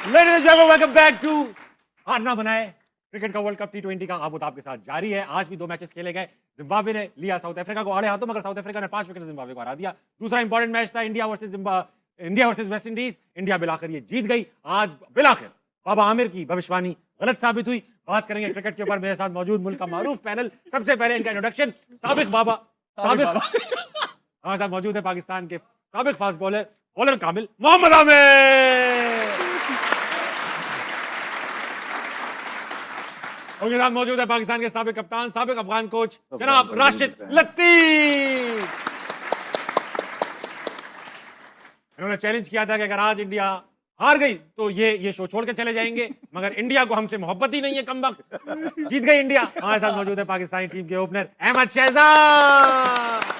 Ladies and gentlemen, welcome back to हार ना बनाए क्रिकेट का वर्ल्ड कप टी20 का आबोताब आपके साथ जारी है। आज भी 2 मैचेस खेले गए। जिम्बाब्वे ने लिया साउथ अफ्रीका को आड़े हाथों, मगर साउथ अफ्रीका ने 5 विकेट जिम्बाब्वे को हरा दिया। दूसरा इंपॉर्टेंट मैच था India versus West Indies. India बिलाखिर ये जीत गई। आज बिलाखिर बाबा आमिर की भविष्यवाणी गलत साबित हुई। बात करेंगे क्रिकेट के ऊपर। मेरे साथ मौजूद मुल्क का मारूफ पैनल। सबसे पहले इनका इंट्रोडक्शन साबिक हमारे साथ मौजूद है पाकिस्तान के साबिक फास्ट बॉलर कामिल मोहम्मद आमिर। उनके साथ मौजूद है पाकिस्तान के साबिक कप्तान, साबिक अफगान कोच जनाब राशिद लतीफ। इन्होंने चैलेंज किया था कि अगर आज इंडिया हार गई तो ये शो छोड़ के चले जाएंगे, मगर इंडिया को हमसे मोहब्बत ही नहीं है। कमबख्त जीत गई इंडिया। हमारे साथ मौजूद है पाकिस्तानी टीम के ओपनर अहमद शहजाद।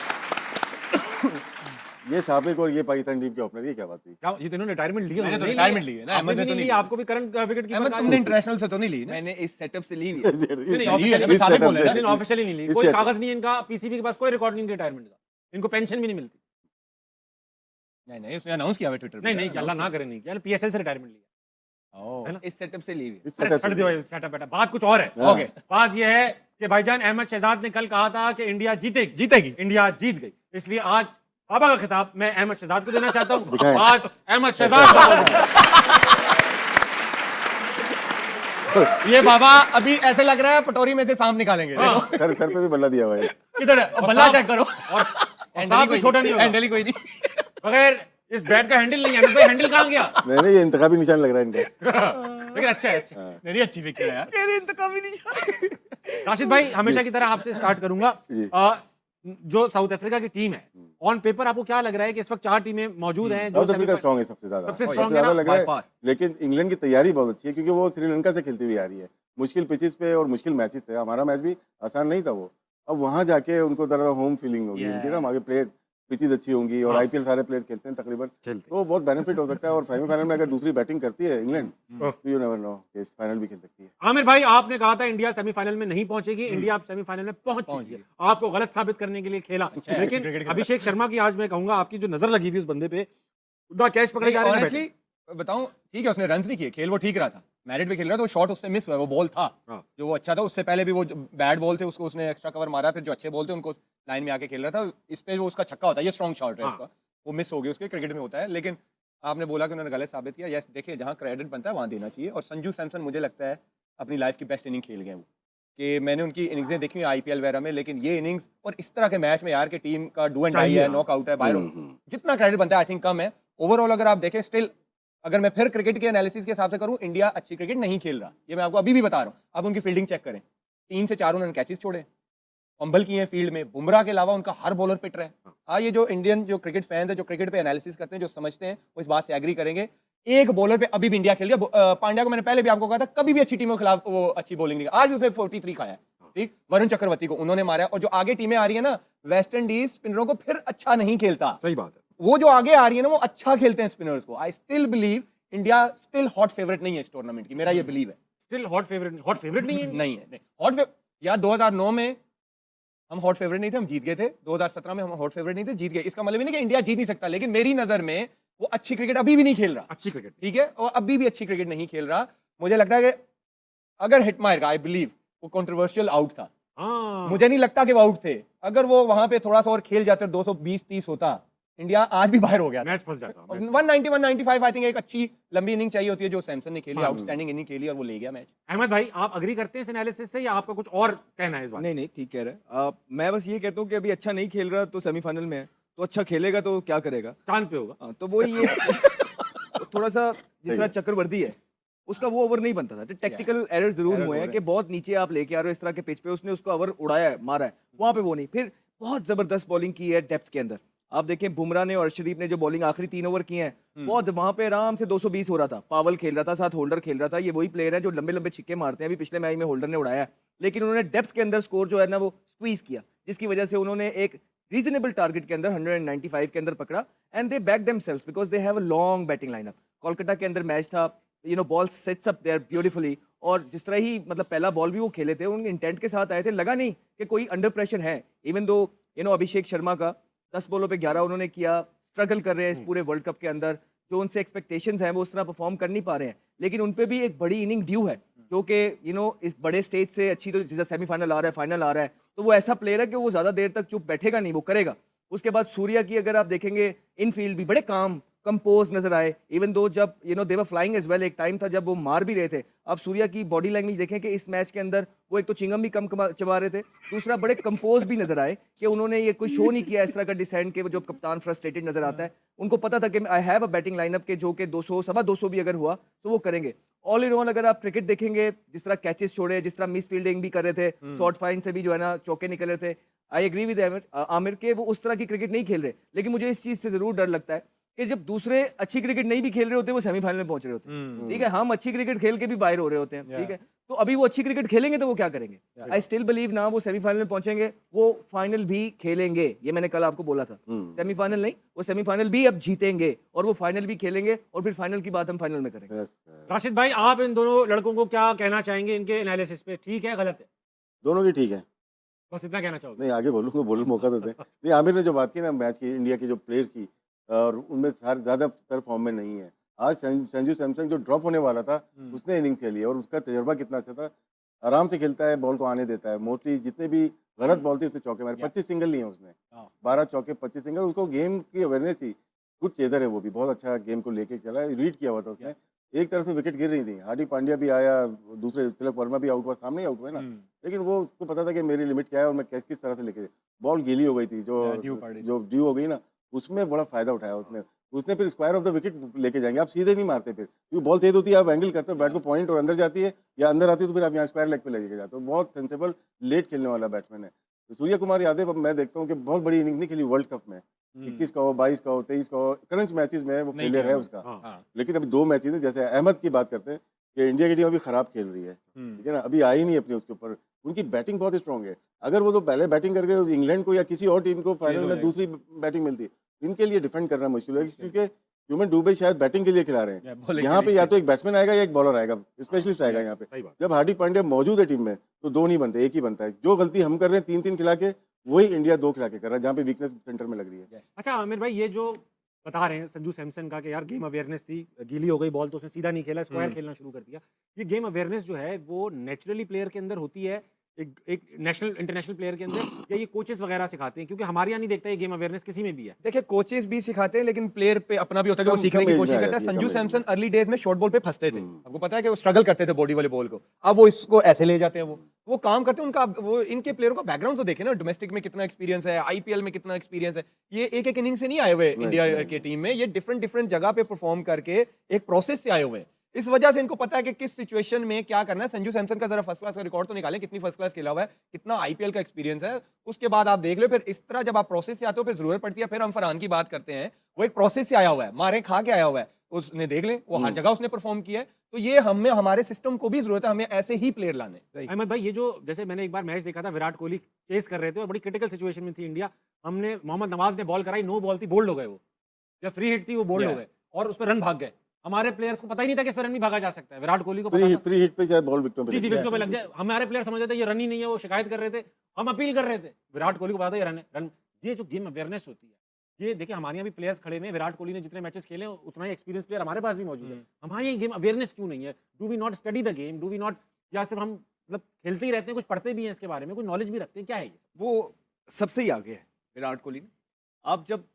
ये साबिक और ये पाकिस्तान टीम के ओपनर, ये क्या बात हुई? क्या ये तो इन्होंने रिटायरमेंट ली है? मैंने तो रिटायरमेंट ली है ना, अहमद ने तो नहीं लिया। आपको भी करंट विकेट कीपर का तुमने इंटरनेशनल से तो नहीं ली ना? मैंने इस सेटअप से ली नहीं ऑफिशियली नहीं ली। कोई कागज नहीं है इनका, पीसीबी के पास कोई रिकॉर्ड नहीं रिटायरमेंट का। इनको पेंशन भी नहीं मिलती। नहीं उसने अनाउंस किया है ट्विटर पे। नहीं अल्लाह ना करे नहीं किया, पीएसएल से रिटायरमेंट लिया है ना। इस सेटअप से ली हुई। अरे छड़ दियो सेटअप बेटा। बात कुछ और है। ओके, बात यह है कि भाईजान अहमद शहजाद ने कल कहा था कि इंडिया जीतेगी। इंडिया जीत गई। इसलिए आज बाबा का खिताब मैं अहमद शहजाद को देना चाहता हूं। आज अहमद शहजाद ये बाबा अभी ऐसे लग रहा है पटोरी में से सांप निकालेंगे। सर पे भी बल्ला दिया हुआ है। किधर है? बल्ला चेक करो। और सांप भी छोटा नहीं होगा। हैंडल ही कोई नहीं। बगैर इस बैट का हैंडल नहीं है। भाई हैंडल कहां गया? नहीं ये इंतखाबी निशान लग रहा है इनका। लेकिन अच्छा है, अच्छा। मेरी अच्छी विकेट है यार। इंतकामी नहीं। राशिद भाई हमेशा की तरह आपसे स्टार्ट करूंगा। जो साउथ अफ्रीका की टीम है, ऑन पेपर आपको क्या लग रहा है कि इस वक्त 4 टीमें मौजूद हैं जो साउथ अफ्रीका स्ट्रांग है सबसे स्ट्रांग ज्यादा है लग रहा है। लेकिन इंग्लैंड की तैयारी बहुत अच्छी है, क्योंकि वो श्रीलंका से खेलती हुई आ रही है। मुश्किल पिचेस पे और मुश्किल मैचेस थे। हमारा मैच भी आसान नहीं था वो। अब वहां जाके उनको तरह होम फीलिंग होगी उनकी ना। आगे प्लेयर पिचेस अच्छी होंगी और आईपीएल सारे प्लेयर खेलते हैं तकरीबन, तो बहुत बेनिफिट हो सकता है। और सेमीफाइनल में अगर दूसरी बैटिंग करती है इंग्लैंड, तो यू नेवर नो कि फाइनल भी खेल सकती है। आमिर भाई आपने कहा था इंडिया सेमीफाइनल में नहीं पहुंचेगी। इंडिया अब सेमीफाइनल में पहुंच चुकी है। आपको गलत साबित करने के लिए खेला। लेकिन अभिषेक शर्मा की आज मैं कहूंगा आपकी जो नजर लगी हुई उस बंदे पे, उतना कैच पकड़े जा रहे हैं। बताऊं, ठीक है उसने रन नहीं किए, खेल वो ठीक रहा था, मैरिट पे खेल रहा था। वो शॉट उससे मिस हुआ, वो बॉल था जो वो अच्छा था। उससे पहले भी वो बैड बॉल थे उसको उसने एक्स्ट्रा कवर मारा। फिर जो अच्छे बॉल थे उनको लाइन में आके खेल रहा था। इस पे वो उसका छक्का होता है, ये स्ट्रॉन्ग शॉट है इसका, वो मिस हो गया उसके। क्रिकेट में होता है। लेकिन आपने बोला कि उन्होंने गलत साबित किया। यस, देखिए जहाँ क्रेडिट बनता है वहाँ देना चाहिए। और संजू सैमसन मुझे लगता है अपनी लाइफ की बेस्ट इनिंग खेल गए वो, कि मैंने उनकी इनिंग्सें देखी हुई आईपीएल वगैरह में। लेकिन ये इनिंग्स और इस तरह के मैच में यार के टीम का डू एंड डाई है, नॉकआउट है, बाहर जितना क्रेडिट बनता है आई थिंक कम है। ओवरऑल अगर आप देखें, स्टिल अगर मैं फिर क्रिकेट के एनालिसिस के हिसाब से करूं, इंडिया अच्छी क्रिकेट नहीं खेल रहा। ये मैं आपको अभी भी बता रहा हूं। आप उनकी फील्डिंग चेक करें, 3 से 4 उन्होंने कैचेस छोड़े, फंबल किए हैं फील्ड में। बुमराह के अलावा उनका हर बॉलर पिट रहा है। हाँ, ये जो इंडियन जो क्रिकेट फैंस है, जो क्रिकेट पे एनालिसिस करते हैं, जो समझते हैं, वो इस बात से एग्री करेंगे। एक बॉलर पे अभी भी इंडिया खेल रहा। पांड्या को मैंने पहले भी आपको कहा था, कभी भी अच्छी टीमों के खिलाफ वो अच्छी बॉलिंग नहीं। आज भी उसने 43 खाया है। ठीक, वरुण चक्रवर्ती को उन्होंने मारा। और जो आगे टीमें आ रही है ना, वेस्ट इंडीज स्पिनरों को फिर अच्छा नहीं खेलता। सही बात है। वो जो आगे आ रही है ना, वो अच्छा खेलते हैं स्पिनर्स को। I still believe India still hot favourite नहीं है इस टूर्नामेंट की। मेरा ये बिलीव है। स्टिल हॉट फेवरेट नहीं है। नहीं है हॉट यार 2009 में हम हॉट फेवरेट नहीं थे, हम जीत गए थे। 2017 में हम हॉट फेवरेट नहीं थे, जीत गए। इसका मतलब नहीं कि इंडिया जीत नहीं सकता। लेकिन मेरी नजर में वो अच्छी क्रिकेट अभी भी नहीं खेल रहा। अच्छी क्रिकेट, ठीक है, और अभी भी अच्छी क्रिकेट नहीं खेल रहा। मुझे लगता है कि अगर हिट मारेगा, आई बिलीव वो कंट्रोवर्शियल आउट था। मुझे नहीं लगता कि वो आउट थे। अगर वो वहां पे थोड़ा सा और खेल जाते, 220-30 होता, इंडिया आज भी बाहर हो गया। मैच फंस जाता। 190-195 आई थिंक एक अच्छी लंबी इनिंग चाहिए होती है, जो सैमसन ने खेली, आउटस्टैंडिंग इनिंग खेली और वो ले गया मैच। अहमद भाई आप अग्री करते हैं इस एनालिसिस से, या आपका कुछ और कहना है इस बात? नहीं ठीक कह रहे हैं। मैं बस ये कहता हूँ कि अभी अच्छा नहीं खेल रहा तो सेमीफाइनल में है, तो अच्छा खेलेगा तो क्या करेगा, चांद पे होगा। तो वो ये थोड़ा सा जिस तरह चक्रवर्ती है उसका वो ओवर नहीं बनता था। टेक्निकल एरर जरूर हुए हैं कि बहुत नीचे आप लेके आ रहे हो इस तरह के पिच पे, उसने उसको ओवर उड़ाया है, मारा है, वहां पे वो नहीं। फिर बहुत जबरदस्त बॉलिंग की है डेप्थ के अंदर। आप देखें बुमराह ने और अर्शदीप ने जो बॉलिंग आखिरी 3 ओवर किए हैं, बहुत वहां पे आराम से 220 हो रहा था। पावल खेल रहा था, साथ होल्डर खेल रहा था। ये वही प्लेयर है जो लंबे लंबे छिक्के मारते हैं। अभी पिछले मैच में होल्डर ने उड़ाया, लेकिन उन्होंने डेप्थ के अंदर स्कोर जो है ना वो स्क्वीज किया, जिसकी वजह से उन्होंने एक रीजनेबल टारगेट के अंदर 195 के अंदर पकड़ा। And they back themselves because they have a long batting lineup. Kolkata के अंदर मैच था, ball sets up there beautifully. और जिस तरह ही मतलब पहला बॉल भी वो खेले थे, उनके इंटेंट के साथ आए थे। लगा नहीं कि कोई अंडर प्रेशर है। इवन दो अभिषेक शर्मा का 10 बॉलों पे 11 उन्होंने किया, स्ट्रगल कर रहे हैं इस पूरे वर्ल्ड कप के अंदर। जो उनसे एक्सपेक्टेशंस हैं वो उस तरह परफॉर्म कर नहीं पा रहे हैं। लेकिन उन पे भी एक बड़ी इनिंग ड्यू है, जो कि इस बड़े स्टेज से अच्छी, तो जैसे सेमीफाइनल आ रहा है, फाइनल आ रहा है, तो वो ऐसा प्लेयर है कि वो ज़्यादा देर तक चुप बैठेगा नहीं, वो करेगा। उसके बाद सूर्या की अगर आप देखेंगे, इन फील्ड भी बड़े काम कंपोज नजर आए, इवन दो जब दे वर फ्लाइंग एज वेल, एक टाइम था जब वो मार भी रहे थे। अब सूर्या की बॉडी लैंग्वेज देखें कि इस मैच के अंदर वो एक तो चिंगम भी कम चबा रहे थे, दूसरा बड़े कंपोज भी नजर आए कि उन्होंने ये कोई शो नहीं किया इस तरह का डिसेंट के जो कप्तान फ्रस्ट्रेटेड नजर आता है। उनको पता था कि I have a batting lineup के जो कि 200 सवा 200 भी अगर हुआ तो वो करेंगे। ऑल इन ऑल अगर आप क्रिकेट देखेंगे, जिस तरह कैचेस छोड़े, जिस तरह मिस फील्डिंग भी कर रहे थे, शॉर्ट फाइन से भी जो है ना चौके निकल रहे थे, आई एग्री विद आमिर के वो उस तरह की क्रिकेट नहीं खेल रहे। लेकिन मुझे इस चीज से जरूर डर लगता है कि जब दूसरे अच्छी क्रिकेट नहीं भी खेल रहे होते, वो सेमीफाइनल में पहुंच रहे होते हैं, ठीक है, हम अच्छी क्रिकेट खेल के भी बाहर हो रहे होते हैं, ठीक है, तो अभी वो अच्छी क्रिकेट खेलेंगे तो वो क्या करेंगे? आई स्टिल बिलीव ना वो सेमीफाइनल में पहुंचेंगे, वो फाइनल भी खेलेंगे, ये मैंने कल आपको बोला था। सेमीफाइनल नहीं, वो सेमीफाइनल भी अब जीतेंगे और वो फाइनल भी खेलेंगे, और फिर फाइनल की बात हम फाइनल में करेंगे। Yes, राशिद भाई, आप इन दोनों लड़कों को क्या कहना चाहेंगे, इनके एनालिसिस पे? ठीक है, गलत है? दोनों की ठीक है। बस इतना कहना चाहोगे? नहीं, आगे बोलूँगा, बोलने मौका तो दें। नहीं, आमिर ने जो बात की ना मैच की, इंडिया के जो प्लेयर्स की, और उनमें सारे ज़्यादातर फॉर्म में नहीं है। आज संजू सैमसन जो ड्रॉप होने वाला था, उसने इनिंग खेली है और उसका तजुर्बा कितना अच्छा था। आराम से खेलता है, बॉल को आने देता है। मोस्टली जितने भी गलत बॉल थी उसने चौके मारे। 25 सिंगल लिए हैं उसने, 12 चौके 25 सिंगल। उसको गेम की अवेयरनेस थी, गुड चेजर है वो भी, बहुत अच्छा गेम को लेके चला, रीड किया हुआ था उसने। एक तरफ से विकेट गिर रही थी, हार्दिक पांड्या भी आया, दूसरे तिलक वर्मा भी आउट हुआ, सामने ही आउट हुआ ना, लेकिन वो उसको पता था कि मेरी लिमिट क्या है और मैं किस तरह से लेके, बॉल गीली हो गई थी, जो ड्यू हो गई ना, उसमें बड़ा फायदा उठाया उसने फिर स्क्वायर ऑफ द विकेट लेके जाएंगे। आप सीधे नहीं मारते, फिर क्योंकि बॉल तेज होती है, आप एंगल करते हो, बैट को पॉइंट और अंदर जाती है या अंदर आती है, तो फिर आप यहाँ स्क्वायर लेग पे लेके जाते हो। बहुत सेंसेबल लेट खेलने वाला बैट्समैन है। तो सूर्य कुमार यादव, अब मैं देखता हूँ कि बहुत बड़ी इनिंग नहीं खेली वर्ल्ड कप में, 21 का हो, 22 का हो, 23 का हो, क्रंच मैचेस में वो फेलियर है उसका। लेकिन अभी 2 मैचेस हैं, जैसे अहमद की बात करते हैं कि इंडिया की टीम अभी खराब खेल रही है, ठीक है ना, अभी आई नहीं अपनी उसके ऊपर। उनकी बैटिंग बहुत स्ट्रॉन्ग है। अगर वो तो पहले बैटिंग करके इंग्लैंड को या किसी और टीम को फाइनल में दूसरी बैटिंग मिलती, इनके लिए डिफेंड करना मुश्किल है, क्योंकि ह्यूमन डुबे शायद बैटिंग के लिए खिला रहे हैं। यहाँ पे या तो एक बैट्समैन आएगा या एक बॉलर आएगा, स्पेशलिस्ट आएगा यहाँ पे। जब हार्दिक पांड्या मौजूद है टीम में तो 2 नहीं बनते, एक ही बनता है। जो गलती हम कर रहे हैं 3-3 खिला के, वही इंडिया 2 खिला के कर रहा है, जहाँ पे वीकनेस सेंटर में लग रही है। अच्छा आमिर भाई, ये जो बता रहे हैं संजू सैमसन का कि यार गेम अवेयरनेस थी, गीली हो गई बॉल तो उसने सीधा नहीं खेला, स्क्वायर खेलना शुरू कर दिया। ये गेम अवेयरनेस जो है वो नेचुरली प्लेयर के अंदर होती है, एक नेशनल इंटरनेशनल प्लेयर के अंदर, या ये कोचेस वगैरह सिखाते हैं? क्योंकि हमारे यहाँ नहीं देखता ये गेम अवेयरनेस किसी में भी है। देखिए, कोचेस भी सिखाते हैं, लेकिन प्लेयर पे अपना भी होता है कि वो सीखने की कोशिश करता है। संजू सैमसन अर्ली डेज में शॉर्ट बॉल पे फंसते थे, आपको पता है कि वो स्ट्रगल करते थे बॉडी वाले बॉल को। अब वो इसको ऐसे ले जाते हैं, वो काम करते हैं। उनका वो इनके प्लेयरों का बैकग्राउंड तो देखे ना, डोमेस्टिक में कितना एक्सपीरियंस है, आईपीएल में कितना एक्सपीरियंस है। ये एक एक इनिंग से नहीं आए हुए इंडिया की टीम में, ये डिफरेंट जगह पे परफॉर्म करके एक प्रोसेस से आए हुए हैं। इस वजह से इनको पता है कि किस सिचुएशन में क्या करना है। संजू सैमसन का जरा फर्स्ट क्लास का रिकॉर्ड तो निकालें, कितनी फर्स्ट क्लास खेला हुआ है, कितना आईपीएल का एक्सपीरियंस है, उसके बाद आप देख लो। फिर इस तरह जब आप प्रोसेस से आते हो, फिर जरूरत पड़ती है। फिर हम फरहान की बात करते हैं, वो एक प्रोसेस से आया हुआ है, मारे खा के आया हुआ है, उसने देख लें वो हर जगह उसने परफॉर्म किया है। तो ये हमारे सिस्टम को भी जरूरत है, हमें ऐसे ही प्लेयर लाने। अहमद भाई, ये जो जैसे मैंने एक बार मैच देखा था, विराट कोहली चेस कर रहे थे और बड़ी क्रिटिकल सिचुएशन में थी इंडिया, हमने मोहम्मद नवाज ने बॉल कराई, नो बॉल थी, बोल्ड हो गए वो, या फ्री हिट थी वो बोल्ड हो गए और उस पर रन भाग गए। हमारे प्लेयर्स को पता ही नहीं था कि इस पर रन भी भागा जा सकता है। विराट कोहली को पता था, फ्री हिट पे चाहे बॉल विकेटों पे जी विकेटों पे लग जाए, हमारे प्लेयर समझ थे ये रन ही नहीं है, वो शिकायत कर रहे थे, हम अपील कर रहे थे। विराट कोहली को पता था ये रन है, रन। ये जो गेम अवेयरनेस होती है, ये देखिए हमारे यहाँ भी प्लेयर्स खड़े हुए हैं, विराट कोहली ने जितने मैचेस खेले उतना ही एक्सपीरियंस प्लेयर हमारे पास भी मौजूद है। हमारे यहाँ गेम अवेयरनेस क्यों नहीं है? Do we not study the game? Do we not, या सिर्फ हम मतलब खेलते ही रहते हैं, कुछ पढ़ते भी हैं इसके बारे में, कुछ नॉलेज भी रखते हैं? क्या है ये? वो सबसे ही आगे है विराट कोहली। आप जब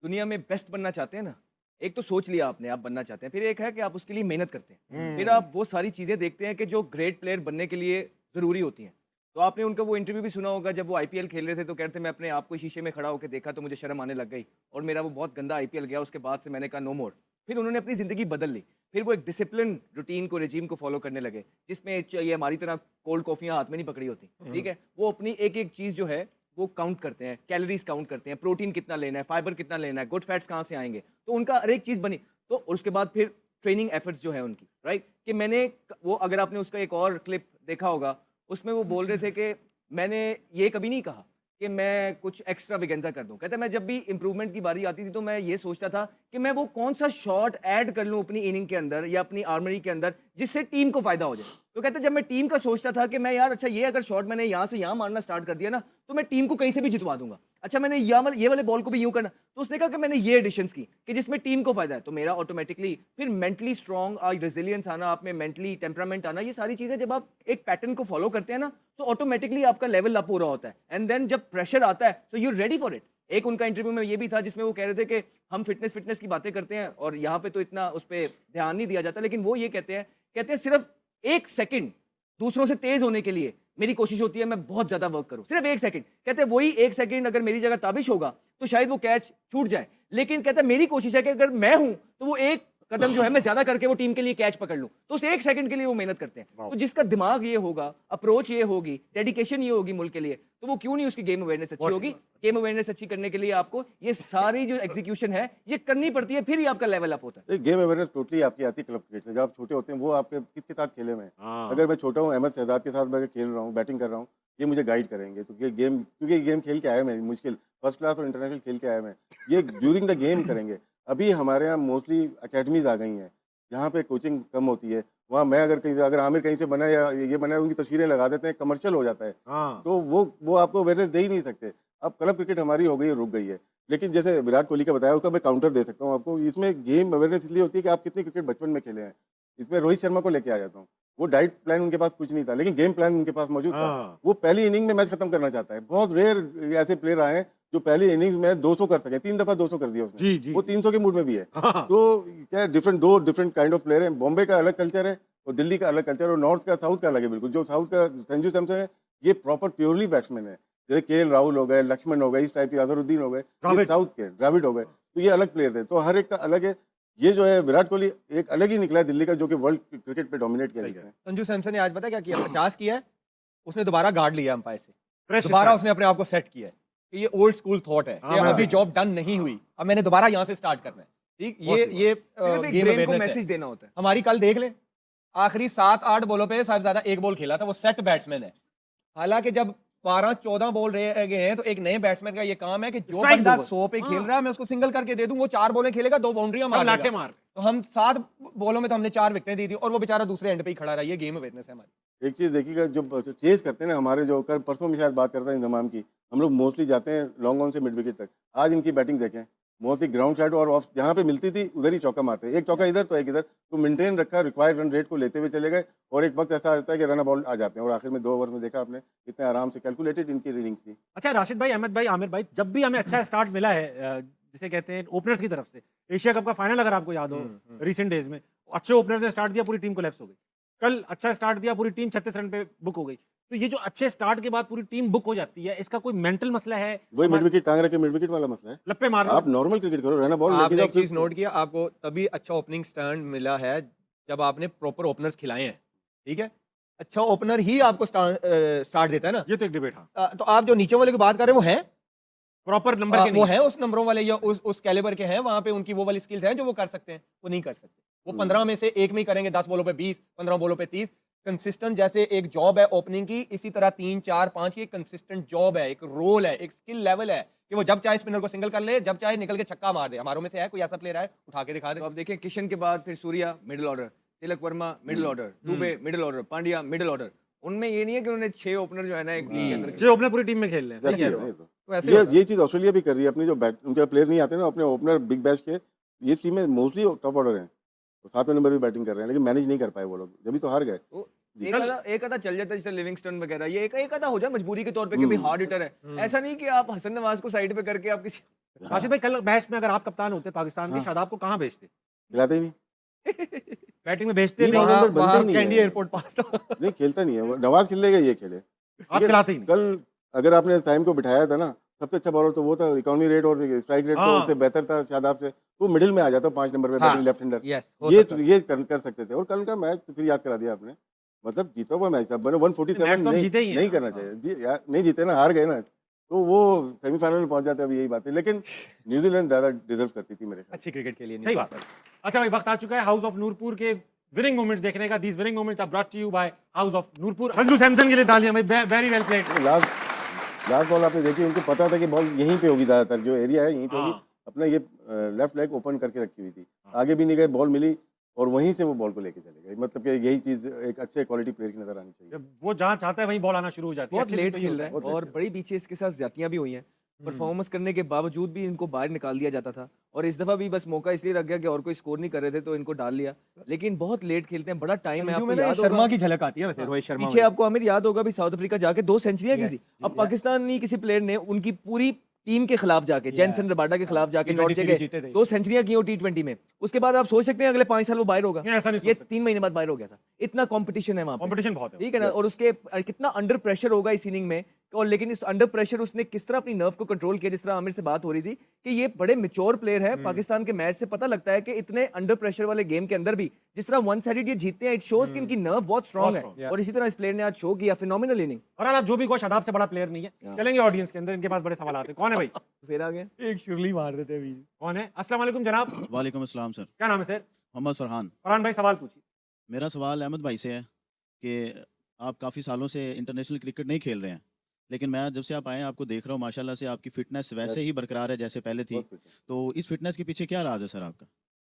दुनिया में बेस्ट बनना चाहते हैं ना, एक तो सोच लिया आपने आप बनना चाहते हैं, फिर एक है कि आप उसके लिए मेहनत करते हैं, फिर आप वो सारी चीज़ें देखते हैं कि जो ग्रेट प्लेयर बनने के लिए ज़रूरी होती हैं। तो आपने उनका वो इंटरव्यू भी सुना होगा, जब वो आईपीएल खेल रहे थे तो कहते मैं अपने आप को शीशे में खड़ा होकर देखा तो मुझे शर्म आने लग गई और मेरा वो बहुत गंदा आईपीएल गया। उसके बाद से मैंने कहा नो मोर। फिर उन्होंने अपनी ज़िंदगी बदल ली, फिर वो एक डिसिप्लिन रूटीन को, रेजीम को फॉलो करने लगे, जिसमें ये हमारी तरह कोल्ड कॉफ़ियाँ हाथ में नहीं पकड़ी होती, ठीक है। वो अपनी एक एक चीज़ जो है वो काउंट करते हैं, कैलोरीज काउंट करते हैं, प्रोटीन कितना लेना है, फाइबर कितना लेना है, गुड फैट्स कहाँ से आएंगे, तो उनका हर एक चीज़ बनी। तो उसके बाद फिर ट्रेनिंग एफर्ट्स जो है उनकी, राइट, कि मैंने वो, अगर आपने उसका एक और क्लिप देखा होगा, उसमें वो बोल रहे थे कि मैंने ये कभी नहीं कहा कि मैं कुछ एक्स्ट्रा विगेंजा कर दूं। कहते मैं जब भी इंप्रूवमेंट की बारी आती थी तो मैं ये सोचता था कि मैं वो कौन सा शॉट ऐड कर लूं अपनी इनिंग के अंदर या अपनी आर्मरी के अंदर जिससे टीम को फायदा हो जाए। तो कहते हैं जब मैं टीम का सोचता था कि मैं यार अच्छा ये अगर शॉट मैंने यहाँ से यहाँ मारना स्टार्ट कर दिया ना तो मैं टीम को कहीं से भी जितवा दूंगा। अच्छा मैंने ये वाले बॉल को भी यूं करना, तो उसने कहा कि मैंने ये एडिशंस की कि जिसमें टीम को फायदा है, तो मेरा ऑटोमेटिकली फिर मेंटली स्ट्रांग, रेजिलियंस आना, आप में मेंटली टेम्परामेंट आना, ये सारी चीजें जब आप एक पैटर्न को फॉलो करते हैं ना तो ऑटोमेटिकली आपका लेवल अप हो रहा होता है। एंड देन जब प्रेशर आता है so you ready for it. एक उनका इंटरव्यू में ये भी था जिसमें वो कह रहे थे कि हम फिटनेस की बातें करते हैं और यहाँ पे तो इतना उस पर ध्यान नहीं दिया जाता, लेकिन वो ये कहते हैं सिर्फ 1 सेकंड दूसरों से तेज होने के लिए मेरी कोशिश होती है मैं बहुत ज्यादा वर्क करूं, सिर्फ 1 सेकंड। कहते हैं वही 1 सेकंड अगर मेरी जगह ताबिश होगा तो शायद वो कैच छूट जाए, लेकिन कहते हैं मेरी कोशिश है कि अगर मैं हूं तो वो एक कदम जो है मैं ज्यादा करके वो टीम के लिए कैच पकड़ लूं, तो उस 1 सेकंड के लिए वो मेहनत करते हैं। तो जिसका दिमाग ये होगा, अप्रोच ये होगी, डेडिकेशन ये होगी मुल्क के लिए, तो वो क्यों नहीं उसकी गेम अवेयरनेस अच्छी होगी। गेम अवेयरनेस अच्छी करने के लिए आपको ये सारी जो एग्जीक्यूशन है ये करनी पड़ती है, फिर ही आपका लेवल अप होता है। गेम अवेयरनेस टोटली आपकी आती है क्लब क्रिकेट से। जब आप छोटे होते हैं वो आपके किसके साथ खेले में, अगर मैं छोटा हूँ अहमद शहजाद के साथ मैं खेल रहा हूँ, बैटिंग कर रहा हूँ, ये मुझे गाइड करेंगे। तो ये गेम, क्योंकि गेम खेल के आया मैं, मुश्किल फर्स्ट क्लास और इंटरनेशनल खेल के आया मैं, ये ड्यूरिंग द गेम करेंगे। अभी हमारे यहाँ मोस्टली अकेडमीज आ गई हैं जहाँ पे कोचिंग कम होती है। वहाँ मैं अगर आमिर कहीं से बना या ये बना, उनकी तस्वीरें लगा देते हैं, कमर्शियल हो जाता है, तो वो आपको अवेयरनेस दे ही नहीं सकते। अब क्लब क्रिकेट हमारी हो गई है, रुक गई है। लेकिन जैसे विराट कोहली का बताया, उसका मैं काउंटर दे सकता हूँ आपको। इसमें गेम अवेयरनेस इसलिए होती है कि आप कितनी क्रिकेट बचपन में खेले हैं। इसमें रोहित शर्मा को लेके आ जाता हूँ, वो डाइट प्लान उनके पास कुछ नहीं था, लेकिन गेम प्लान उनके पास मौजूद था। वो पहली इनिंग में मैच खत्म करना चाहता है। बहुत रेयर ऐसे प्लेयर आए हैं जो पहली इनिंग्स में 200 कर सके। 3 दफा 200 कर दिया उसने। जी। वो 300 के मूड में भी है। तो क्या दो डिफरेंट काइंड ऑफ प्लेयर हैं। बॉम्बे का अलग कल्चर है और दिल्ली का अलग कल्चर, और नॉर्थ का साउथ का अलग है बिल्कुल। जो साउथ का संजू सैमसन है, ये प्रॉपर प्योरली बैट्समैन है। जैसे केएल राहुल हो गए, लक्ष्मण हो गए, इस टाइप के, अजहरुद्दीन हो गए, ये साउथ के, द्रविड़ हो गए, तो ये अलग प्लेयर थे। तो हर एक का अलग है। ये जो है विराट कोहली एक अलग ही निकला है दिल्ली का, जो कि वर्ल्ड क्रिकेट पे डोमिनेट किया है। संजू सैमसन ने आज पता क्या किया, 50 किया है, उसने दोबारा गार्ड लिया अंपायर से, Fresh दोबारा start. उसने अपने आप को सेट किया है कि ये ओल्ड स्कूल थॉट है कि अभी जॉब डन नहीं हुई, अब मैंने दोबारा यहाँ से स्टार्ट करना है। ठीक, ये सिर्फ एक गेम ब्रेन को अवेयरनेस मैसेज है। देना होता है। हमारी कल देख ले, आखिरी 7-8 बॉलों पे साहिबजादा एक बॉल खेला था, वो सेट बैट्समैन है। हालांकि जब 12-14 बॉल रह गए हैं तो एक नए बैट्समैन का ये काम है कि जो Strike बंदा दो बस। 100 पे खेल रहा है मैं उसको सिंगल करके दे दूं, वो 4 बॉलें खेलेगा, 2 बाउंड्रियां मार लाठे देगा। मार। तो हम 7 बॉलों में तो हमने 4 विकेटें दी थी और वो बेचारा दूसरे एंड पे ही खड़ा रहा। ये गेम अवेयरनेस है हमारी। एक चीज़ देखिएगा, जो चेज करते हैं ना हमारे, जो कल परसों में शायद बात करता है इंतजाम की, हम लोग मोस्टली जाते हैं लॉन्ग ऑन से मिड विकेट तक। आज इनकी बैटिंग देखें, मोस्टली ग्राउंड साइड और ऑफ जहाँ पे मिलती थी उधर ही चौका मारते हैं। एक चौका इधर तो एक इधर, तो मेंटेन रखा, रिक्वायर्ड रन रेट को लेते हुए चले गए। और एक वक्त ऐसा आता है कि रन बॉल आ जाते हैं, और आखिर में 2 ओवर में देखा आपने कितने आराम से कैलकुलेटेड इनकी रीडिंग्स थी। अच्छा राशिद भाई, अहमद भाई, आमिर भाई, जब भी हमें अच्छा स्टार्ट मिला है जिसे कहते हैं ओपनर्स की तरफ से, एशिया कप का फाइनल अगर आपको याद हो रिसेंट डेज में, अच्छे ओपनर्स ने स्टार्ट दिया, पूरी टीम कोलैप्स हो गई। कल अच्छा स्टार्ट दिया, पूरी टीम 36 रन पे बुक हो गई। तो ये जो अच्छे स्टार्ट के बाद पूरी टीम बुक हो जाती है, इसका कोई मेंटल मसला है? वही मिड विकेट टांग रखे, मिड विकेट वाला मसला है। लप्पे मारना, आप नॉर्मल क्रिकेट करो, रहना बॉल लेके आपने जाओ। एक चीज नोट किया, आपको तभी अच्छा ओपनिंग स्टैंड मिला है जब आपने प्रॉपर ओपनर्स खिलाए हैं। ठीक है, अच्छा ओपनर ही आपको स्टार्ट देता है ना। ये तो एक डिबेट। हाँ, तो आप जो नीचे वाले की बात कर रहे हैं वो हैं, प्रॉपर नंबर के वो नहीं। हैं उस नंबरों वाले या उस कैलिबर के हैं, वहां पे उनकी वो वाली स्किल्स हैं जो वो कर सकते हैं, वो नहीं कर सकते। वो 15 में से एक में ही करेंगे, 10 बॉलों पे 20, 15 बॉलों पे 30। कंसिस्टेंट जैसे एक जॉब है ओपनिंग की, इसी तरह 3, 4, 5 की कंसिस्टेंट जॉब है, एक रोल है, एक स्किल लेवल है कि वो जब चाहे स्पिनर को सिंगल कर ले, जब चाहे निकल के छक्का मार दे। हमारों में से है कोई ऐसा प्लेयर है, उठा के दिखा दे। तो आप देखें किशन के बाद फिर Surya middle order, Tilak Varma middle order, Dube middle order, Pandya middle order. उनमें ये नहीं है कि उन्होंने 6 ओपनर जो है ना एक टीम के अंदर। ये ओपनर पूरी टीम में खेल रहे हैं, सही कह रहे हो। तो ऐसे ये चीज़ ऑस्ट्रेलिया भी कर रही है। अपनी जो उनके प्लेयर नहीं आते ना, अपने ओपनर बिग बैश के, ये टीम में मोस्टली टॉप ऑर्डर हैं, तो 7वें नंबर भी बैटिंग कर रहे हैं, लेकिन मैनेज नहीं कर पाए वो लोग, जब तो हार गए। एक आधा चल जाता है, जैसे लिविंगस्टन वगैरह, ये एक आधा हो जाए मजबूरी के तौर पे कि भाई हार्ड हिटर है। ऐसा नहीं कि आप हसन नवाज को साइड पे करके आप किसी राशिद भाई, कल मैच में अगर आप कप्तान होते पाकिस्तान के, शादाब को कहाँ भेजते? खिलाते ही नहीं, बैटिंग में भेजते तीन नहीं, ऑलराउंडर बनते ही वहाँ नहीं कैंडी है। एयरपोर्ट पास था। नहीं खेलता नहीं है वो। नवाज खेलेगा, ये खेले। आप खिलाते ही नहीं। कल अगर आपने टाइम को बिठाया था ना, सबसे अच्छा बॉलर तो वो था। इकोनॉमी रेट और स्ट्राइक रेट तो हाँ। उससे बेहतर था शादाब से। वो मिडिल में आ जाता 5 नंबर पे, हाँ। Batting left hander. यस, ये कर सकते थे। और कल का मैच तो फिर याद करा दिया आपने, मतलब जीता हुआ मैच था। 147 मैच तो हम जीते ही हैं। नहीं करना चाहिए यार, नहीं जीते ना, हार गए ना, तो वो सेमीफाइनल में पहुंच जाते। अब यही बात है, लेकिन न्यूजीलैंड ज्यादा डिजर्व करती थी मेरे ख्याल अच्छी क्रिकेट के लिए नहीं। सही बात है। अच्छा भाई, वक्त आ चुका है हाउस ऑफ नूरपुर के विनिंग मोमेंट्स देखने का। These winning moments are brought to you by house of Noorpur. Sanju Samson के लिए तालियां भाई, वेरी वेल प्लेड। से। लास्ट बॉल आपने देखी, उनको पता था कि बॉल यहीं पे होगी, ज्यादातर जो एरिया है यहीं पे होगी। अपना ये लेफ्ट लेग ओपन करके रखी हुई थी, आगे भी नहीं गए, बॉल मिली और वहीं से वो बॉल को लेके चले गए। मतलब कि यही चीज़ एक अच्छे क्वालिटी प्लेयर की नजर आनी चाहिए। जब वो जहाँ चाहता है वहीं बॉल आना शुरू हो जाती है। बहुत अच्छे दिन लेट तो ये खेल होता रहा है बहुत और लेट बड़ी पीछे इसके साथ ज्यादतियां भी हुई हैं। परफॉर्मेंस करने के बावजूद भी इनको बाहर निकाल दिया जाता था और इस दफा भी बस मौका इसलिए रख गया कि और कोई स्कोर नहीं कर रहे थे तो इनको डाल लिया। लेकिन बहुत लेट खेलते हैं, बड़ा टाइम है। संजू आपको में ना याद शर्मा होगा की झलक आती है वैसे, रोहित शर्मा पीछे में। आपको आमिर याद होगा भी साउथ अफ्रीका जाके 2 सेंचुरियां की थी। अब yeah. पाकिस्तानी किसी प्लेयर ने उनकी पूरी टीम के खिलाफ जाके जैनसन रबाडा के खिलाफ जाके नॉर्थ T20 जगह जीते थे। 2 सेंचुरियां की हो T20 में। उसके बाद आप सोच सकते हैं अगले 5 साल वो बाहर होगा। नहीं, ऐसा नहीं सोच ये सकते। 3 महीने बाद बाहर हो गया था। इतना कंपटीशन है वहां पे, कंपटीशन बहुत है। ठीक है ना। और उसके कितना अंडर प्रेशर होगा इस इनिंग में। और लेकिन इस अंडर प्रेशर उसने किस तरह अपनी नर्व को कंट्रोल किया, जिस तरह आमिर से बात हो रही थी कि ये बड़े मैच्योर प्लेयर है। पाकिस्तान के मैच से पता लगता है कि इतने अंडर प्रेशर वाले गेम के अंदर भी जिस तरह वन साइडेड ये जीतते हैं, इट शोज कि इनकी नर्व बहुत स्ट्रांग strong, है। और इसी तरह इस प्लेयर ने आज शो किया, फिनोमिनल इनिंग। और अल्लाह जो भी कोई शदाब से बड़ा प्लेयर नहीं है। चलेंगे ऑडियंस के अंदर, इनके पास बड़े सवाल आते हैं। कौन है भाई? फिर आ गया एक शुरली मार देते अभी। कौन है? अस्सलाम वालेकुम जनाब। वालेकुम अस्सलाम सर। क्या नाम है सर? मोहम्मद फरहान। फरहान भाई सवाल पूछिए। मेरा सवाल अहमद भाई से है कि आप काफ़ी सालों से इंटरनेशनल क्रिकेट नहीं खेल रहे हैं, लेकिन मैं जब से आप आए हैं आपको देख रहा हूँ, माशाल्लाह से आपकी फिटनेस वैसे ही बरकरार है जैसे पहले थी। बहुत fit है। तो इस फिटनेस के पीछे क्या राज है सर आपका?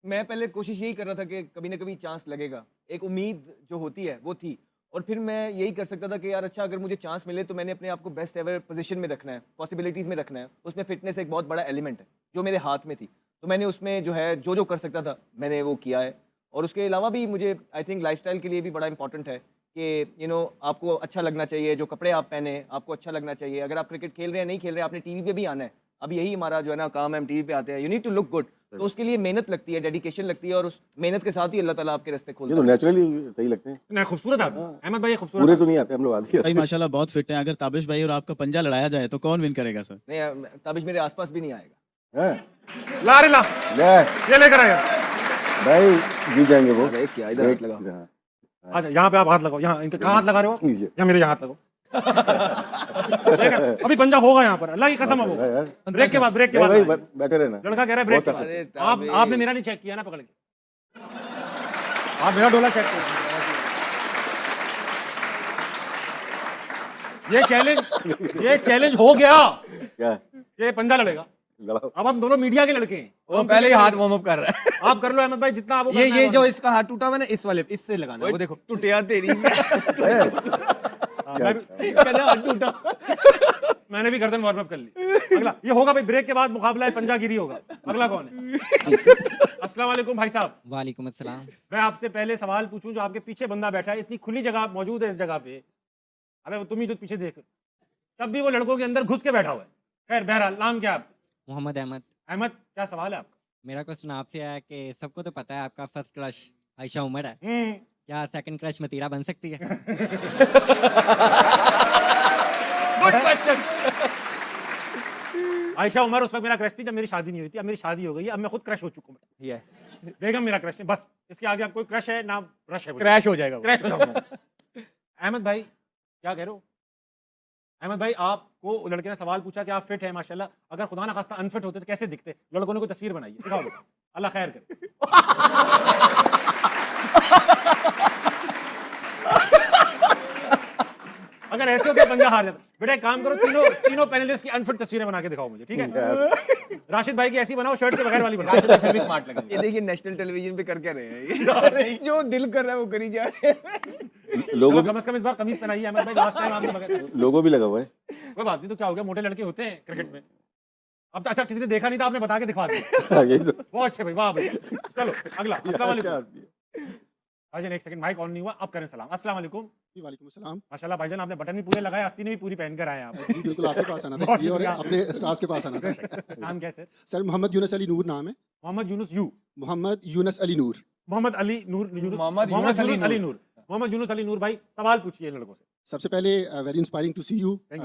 मैं पहले कोशिश यही कर रहा था कि कभी ना कभी चांस लगेगा, एक उम्मीद जो होती है वो थी। और फिर मैं यही कर सकता था कि यार अच्छा अगर मुझे चांस मिले तो मैंने अपने आप को बेस्ट एवर पोजीशन में रखना है, पॉसिबिलिटीज़ में रखना है। उसमें फिटनेस एक बहुत बड़ा एलिमेंट है जो मेरे हाथ में थी। तो मैंने उसमें जो है जो कर सकता था मैंने वो किया है। और उसके अलावा भी मुझे आई थिंक लाइफस्टाइल के लिए भी बड़ा इंपॉर्टेंट है कि आपको अच्छा लगना चाहिए, जो कपड़े आप पहने आपको अच्छा लगना चाहिए। अगर आप क्रिकेट खेल रहे हैं नहीं खेल रहे हैं, आपने टीवी पे भी आना है। अब यही हमारा जो है ना काम है, हम टीवी पे आते हैं। You need to look good. तो उसके लिए मेहनत लगती है, डेडिकेशन लगती है और उस मेहनत के साथ ही अल्लाह ताला आपके रास्ते ये खोलता तो है। नेचुरली सही लगते हैं। नहीं, खूबसूरत आप अहमद भाई, ये खूबसूरत पूरे आप। तो नहीं आते हम लोग, आते भाई माशाल्लाह बहुत फिट हैं। अगर ताबिश भाई और आपका पंजा लड़ाया जाए तो कौन विन करेगा सर? नहीं ताबिश मेरे आसपास भी नहीं आएगा। हैं। ला रे ला, ले ये लेकर आया। भाई जीत जाएंगे वो। एक क्या इधर हाथ लगा। हाँ। अच्छा यहाँ पे आप हाथ लगाओ, यहाँ इनके कहाँ हाथ लगा रहे हो? नीचे। या मेरे यहाँ हाथ लगाओ। देखा? अभी पंजा होगा यहाँ पर, अल्लाह की कसम है वो। यार। ब्रेक के बाद भाई आएंगे। बैठे रहना। लड़का कह रहा है ब्रेक के बहुत बाद। अरे आप ताबिश। आपने मेरा नहीं चेक किया ना पकड़ के। आप मेरा डोला चेक किया। ये चैलेंज हो गया। क्या ये पंजा लड़ेगा। लड़ाओ। अब हम दोनों मीडिया के लड़के हैं। वो पहले ही हाथ वार्म अप कर रहा है। आप कर लो अहमद भाई जितना आप वो ये करना है ये वो जो करना इसका हाथ टूटा हुआ है ना, इस वाले इससे लगाना है, वो देखो। टूटिया तेरी है। हाँ, मैं भी- कहना हाथ टूटा। मैंने भी गर्दन वार्म अप कर ली। अगला ये होगा भाई, ब्रेक के बाद मुकाबला है, पंजागिरी होगा। अगला कौन है? अस्सलाम वालेकुम भाई साहब। वालेकुम अस्सलाम। मैं आपसे पहले सवाल पूछूं, जो आपके पीछे बंदा बैठा है, इतनी खुली जगह मौजूद है इस जगह पे। अबे तुम ही जो पीछे देख, तब भी वो लड़कों के अंदर घुस के बैठा हुआ है। खैर बहरहाल, नाम क्या है आपका? मोहम्मद अहमद। अहमद, क्या सवाल है आपका? मेरा क्वेश्चन आपसे है कि सबको तो पता है आपका फर्स्ट क्रश आयशा उमर है, क्या सेकंड क्रश मतीरा बन सकती है? आयशा उमर उस वक्त मेरा क्रश थी जब मेरी शादी नहीं हुई थी। अब मेरी शादी हो गई है, अब मैं खुद क्रश हो चुका हूँ। यस, बेगम मेरा क्रश है, बस इसके आगे अब कोई क्रश है ना रश है। क्रैश हो जाएगा वो। क्रैश हो जाऊंगा। अहमद भाई क्या कह रहे हो? अहमद भाई आपको लड़के ने सवाल पूछा कि आप फिट हैं माशाल्लाह, अगर खुदा ना खास्ता अनफिट होते तो कैसे दिखते? लड़कों ने कोई तस्वीर बनाई है, दिखाओ बेटा। अल्लाह खैर करे। अगर ऐसे हो के पंजा हार जाता, बेटा एक काम करो, तीनों पैनलिस्ट की अनफिट तस्वीरें बना के दिखाओ मुझे, ठीक है? राशिद भाई की ऐसी बनाओ, शर्ट के बगैर वाली बनाओ। फिर भी स्मार्ट लगेंगे। ये देखिए नेशनल टेलीविजन पे कर क्या रहे हैं ये। जो दिल कर रहा है वो करी जा रहे हैं। लोगों कम से कम इस बार कमीज पहनाइए अहमद भाई, लास्ट टाइम आपने बगैर। लोगो भी लगा हुआ है। कोई बात नहीं, तो क्या हो गया, मोटे लड़के होते हैं क्रिकेट में। अब तो अच्छा किसी ने देखा नहीं था, आपने बता के दिखा दिया। हाँ, यही तो। बहुत अच्छे भाई, वाह भाई। चलो अगला। अस्सलाम क्या वालेकुम। आदमी है। भाईजान एक सेकंड, माइक ऑन नहीं हुआ, अब करें सलाम। अस्सलाम वालेकुम। जी वालेकुम अस्सलाम। माशाल्लाह भाईजान आपने बटन भी पूरे लगाए, आस्तीन भी पूरी पहन कर आए हैं आप। जी बिल्कुल आपके पास आना था बहुत इसलिए और शुक्रिया। अपने स्टार्स के पास आना था। नाम क्या है सर? सर मोहम्मद यूनस अली नूर नाम है। मोहम्मद यूनुस यू। मोहम्मद यूनस अली नूर। मोहम्मद अली नूर यूनुस। मोहम्मद मोहम्मद यूनुस यूनुस अली अली नूर। मोहम्मद यूनुस अली नूर भाई सवाल पूछिए लड़कों से। सबसे पहले very inspiring to see you, Thank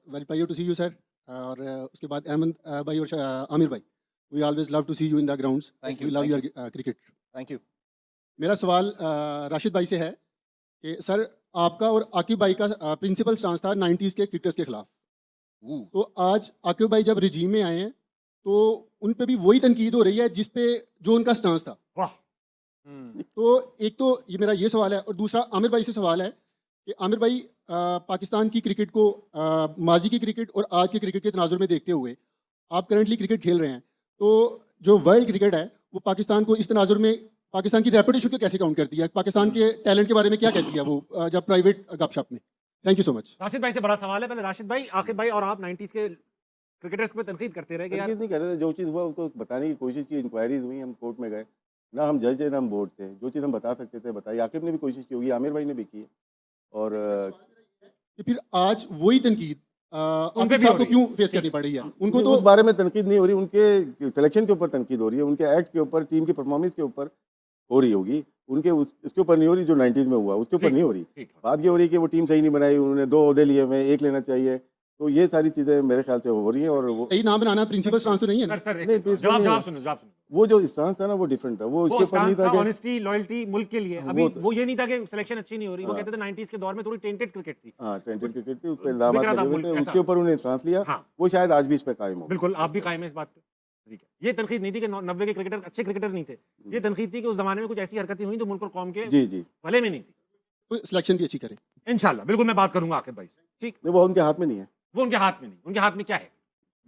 very pleasure to see you sir. और उसके बाद अहमद भाई और आमिर भाई, we always love to see you in the grounds, Thank we you, love thank your cricket. Thank you. मेरा सवाल राशिद भाई से है कि सर आपका और आकिब भाई का प्रिंसिपल स्टांस था 90s के क्रिकेटर्स के खिलाफ। तो आज आकिब भाई जब रिजीम में आए हैं तो उन पे भी वही तनकीद हो रही है जिस पे जो उनका स्टांस था। वाह। तो एक तो ये मेरा ये सवाल है और दूसरा आमिर भाई से सवाल है कि आमिर भाई पाकिस्तान की क्रिकेट को माजी की क्रिकेट और आज की क्रिकेट के तनाजुर में देखते हुए आप करंटली क्रिकेट खेल रहे हैं, तो जो वर्ल्ड क्रिकेट है वो पाकिस्तान को इस तनाजुर में पाकिस्तान की रेपुटेशन को कैसे काउंट करती है, पाकिस्तान के टैलेंट के बारे में क्या कहती है वो जब प्राइवेट गपशप में? Thank you so much. Rashid भाई से बड़ा सवाल है। पहले राशिद भाई, आकिब भाई और आप 90s के क्रिकेटर्स पे तनकीद करते रहे कि यार तनकीद नहीं कर रहे थे, जो चीज़ हुआ उसको बताने की कोशिश की, इंक्वायरीज हुई, हम कोर्ट में गए, ना हम जज थे ना हम बोर्ड थे, जो चीज़ हम बता सकते थे बताई। आकिब ने भी कोशिश की होगी, आमिर भाई ने भी की है, और कि फिर आज वही तनकीद उन पे आकिब भी साहब हो को रही क्यों फेस करनी पड़ रही है? उनको नहीं, तो उस बारे में तनकीद नहीं हो रही, उनके सिलेक्शन के ऊपर तनकीद हो रही है, उनके एक्ट के ऊपर, टीम की परफॉर्मेंस के ऊपर हो रही होगी, उनके उसके ऊपर नहीं हो रही, जो 90s में हुआ उसके ऊपर ठीक, नहीं हो रही। ठीक। बात ये हो रही है कि वो टीम सही नहीं बनाई, उन्होंने 2 ओहदे लिए हुए, 1 लेना चाहिए, तो ये सारी चीज़ें मेरे ख्याल से हो रही हैं। और वो सही नाम बनाना प्रिंसिपल स्टांस तो नहीं है ना? सर एक नहीं, सेकंड, प्लीज जवाब नहीं। जवाब सुनो, जवाब सुनो। वो जो स्टांस था ना वो डिफरेंट था, वो वो उसके ऊपर नहीं स्टांस था था कि ऑनेस्टी, लॉयल्टी मुल्क के लिए। अभी वो वो ये नहीं था कि सिलेक्शन अच्छी नहीं हो रही, वो हाँ। कहते थे 90s के दौर में थोड़ी टेंटेड क्रिकेट थी। हाँ, टेंटेड क्रिकेट थी, उस पर इल्जाम बिक रहा था लगे हुए मुल्क, थे, ऐसा। उसके ऊपर उन्होंने स्टांस लिया, हाँ। वो शायद आज भी इस पे कायम हो। बिल्कुल, आप भी कायम है इस बात पे। ठीक है, ये तनकीद नहीं थी कि 90 के क्रिकेटर अच्छे क्रिकेटर नहीं थे, ये तनकीद थी कि उस जमाने में कुछ ऐसी हरकतें हुई जो मुल्क और कौम के जी जी, भले में नहीं थी। तो सिलेक्शन भी अच्छी करें। इंशाल्लाह, बिल्कुल मैं बात करूंगा आकिब भाई से। ठीक, नहीं वो उनके हाथ में नहीं है, वो उनके हाथ में नहीं, उनके हाथ में क्या है?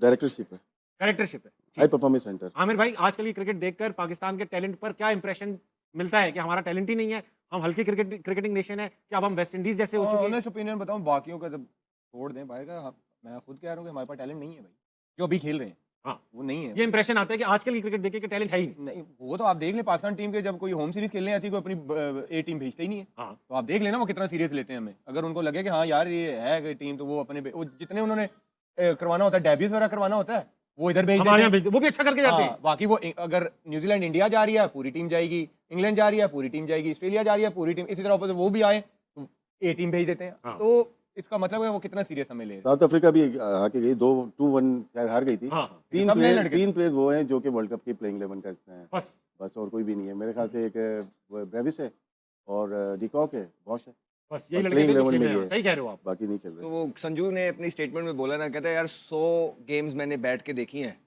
डायरेक्टरशिप है, कैरेक्टरशिप है। High performance centre. आमिर भाई, आजकल की क्रिकेट देखकर पाकिस्तान के टैलेंट पर क्या इंप्रेशन मिलता है कि हमारा टैलेंट ही नहीं है, हम हल्की क्रिकेटिंग नेशन है, क्या अब हम वेस्ट इंडीज जैसे हो चुके हैं? ऑनेस्ट ओपिनियन बताऊं, बाकियों का जब छोड़ दें भाई का, मैं खुद कह रहा हूं कि हमारे पास टैलेंट नहीं है भाई, जो अभी खेल रहे हैं। हाँ। वो नहीं है। ये इंप्रेशन आता है कि आजकल की क्रिकेट देखे कि टैलेंट है ही नहीं। नहीं, वो तो आप देख लें, पाकिस्तान टीम के जब कोई होम सीरीज खेलने आती है, कोई अपनी ए टीम भेजते ही नहीं है। हाँ। तो आप देख लेना वो कितना सीरियस लेते हैं हमें। अगर उनको लगे कि हाँ यार ये है कि टीम, तो वो अपने वो जितने उन्होंने करवाना होता है, डेब्यूज वगैरह करवाना होता है, वो इधर भेज हमारे यहाँ देते हैं। भेज, वो भी अच्छा करके जाते हैं। हाँ, बाकी वो अगर न्यूजीलैंड इंडिया जा रही है पूरी टीम जाएगी, इंग्लैंड जा रही है पूरी टीम जाएगी, ऑस्ट्रेलिया जा रही है पूरी टीम, इसी तरह ऑपोजिट वो भी आए ए टीम भेज देते हैं। हाँ। तो इसका मतलब है वो कितना सीरियस हमें ले रहे हैं। साउथ अफ्रीका भी आके गई, 2-1 शायद हार गई थी। हाँ, हाँ। सब नए लड़के। 3 प्लेयर वो हैं जो कि वर्ल्ड कप की प्लेइंग 11 का हिस्सा हैं, बस बस और कोई भी नहीं है। मेरे ख्याल से एक ब्रेविस है और डिकॉक है, बॉश है, बस यही और लड़के playing थे जो level खेल में रहे हैं। ये है। सही कह रहे हो आप। बाकी नहीं खेल तो रहे। वो संजू ने अपनी स्टेटमेंट में बोला ना, कहता है यार 100 गेम्स मैंने बैठ के देखी हैं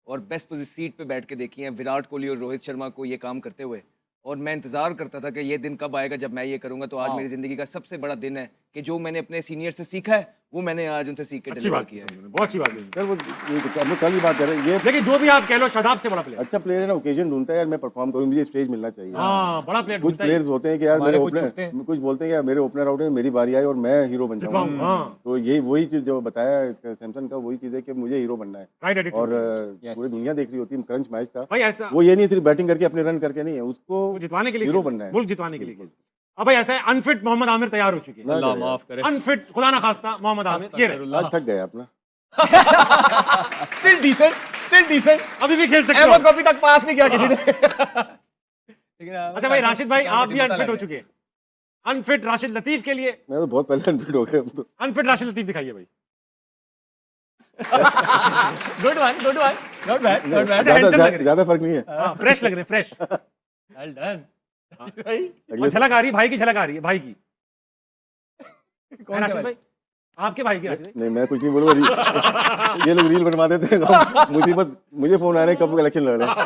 और बेस्ट सीट पे बैठ के देखी हैं विराट कोहली और रोहित शर्मा को ये काम करते हुए, और मैं इंतजार करता था कि ये दिन कब आएगा जब मैं ये करूंगा। तो आज हाँ। मेरी जिंदगी का सबसे बड़ा दिन है कि जो मैंने अपने सीनियर से सीखा है वो मैंने आज उनसे सीख के अच्छी डिलीवर बात की किया है। संजू ने, बहुत अच्छी बात की। सर वो हम लोग कल ही बात कर रहे हैं, ये लेकिन जो भी आप कह लो, शादाब से बड़ा प्लेयर। अच्छा प्लेयर है ना, ओकेजन ढूंढता है यार, मैं परफॉर्म करूँ, मुझे स्टेज मिलना चाहिए। हाँ, बड़ा प्लेयर कुछ ढूंढता है। प्लेयर्स होते हैं कि यार हमारे मेरे कुछ छुपते हैं। ओपनर, कुछ बोलते हैं यार मेरे ओपनर आउट है, मेरी बारी आई और मैं हीरो बन जितवाऊं, जाऊंगा। हाँ। तो यही वही चीज जो बताया सैमसन का, वही चीज है कि मुझे हीरो बनना है। Right attitude. और Yes. पूरी दुनिया देख रही होती है, क्रंच मैच था, भाई ऐसा वो ये नहीं सिर्फ बैटिंग करके अपने रन करके नहीं है, उसको वो जितवाने के लिए हीरो खेल रहे बनना हैं, है, मुल्क जितवाने के लिए। बिल्कुल। अब भाई ऐसा है, अनफिट मोहम्मद आमिर तैयार हो चुके हैं। ना अल्लाह करे माफ करे। अनफिट खुदा ना खास्ता मोहम्मद आमिर ये रहे। आज थक गए अपना। Still decent. अभी भी खेल सकते अहमद को हो। अभी तक पास नहीं किया किसी ने। लेकिन अच्छा भाई राशिद भाई, आप भी पता अनफिट लग हो गया। चुके हैं। अनफिट राशिद लतीफ के लिए, मैं तो बहुत पहले अनफिट हो गए हम तो। अनफिट राशिद लतीफ दिखाइए भाई। गुड वन नॉट बैड अच्छा, handsome लग रहे हैं। ज्यादा फर्क नहीं है। हाँ, फ्रेश लग रहे हैं, फ्रेश। वेल डन भाई। और अगले झलक आ रही है, भाई की झलक आ रही है, भाई की। कौन राशिद सा भाई, आपके भाई की राशिद भाई। नहीं मैं कुछ नहीं बोलूंगा, ये लोग रील बनवा देते हैं, मुसीबत मुझे फोन आ रहे हैं कब इलेक्शन लड़ रहे हैं।